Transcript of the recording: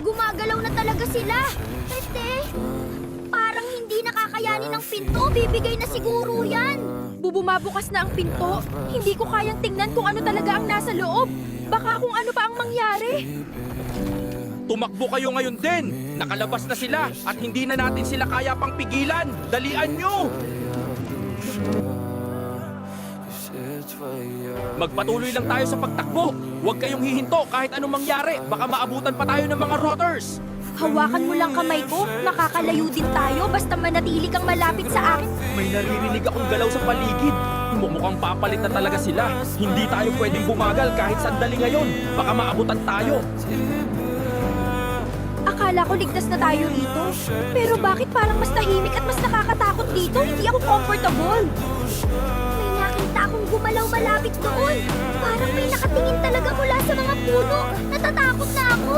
Gumagalaw na talaga sila. Parang hindi nakakayanin ng pinto. Bibigay na siguro yan. Bumabukas na ang pinto. Hindi ko kayang tingnan kung ano talaga ang nasa loob. Baka kung ano pa ang mangyari. Tumakbo kayo ngayon din! Nakalabas na sila at hindi na natin sila kaya pang pigilan! Dalian nyo! Magpatuloy lang tayo sa pagtakbo! Huwag kayong hihinto kahit anong mangyari! Baka maabutan pa tayo ng mga rotters! Hawakan mo lang kamay ko. Nakakalayo din tayo basta manatili kang malapit sa akin. May naririnig akong galaw sa paligid! Mukhang papalit na talaga sila! Hindi tayo pwedeng bumagal kahit sandali ngayon! Baka maabutan tayo! Akala ko ligtas na tayo rito. Pero bakit parang mas tahimik at mas nakakatakot dito? Hindi ako comfortable. May nakita akong gumalaw malapit doon. Parang may nakatingin talaga mula sa mga puno. Natatakot na ako.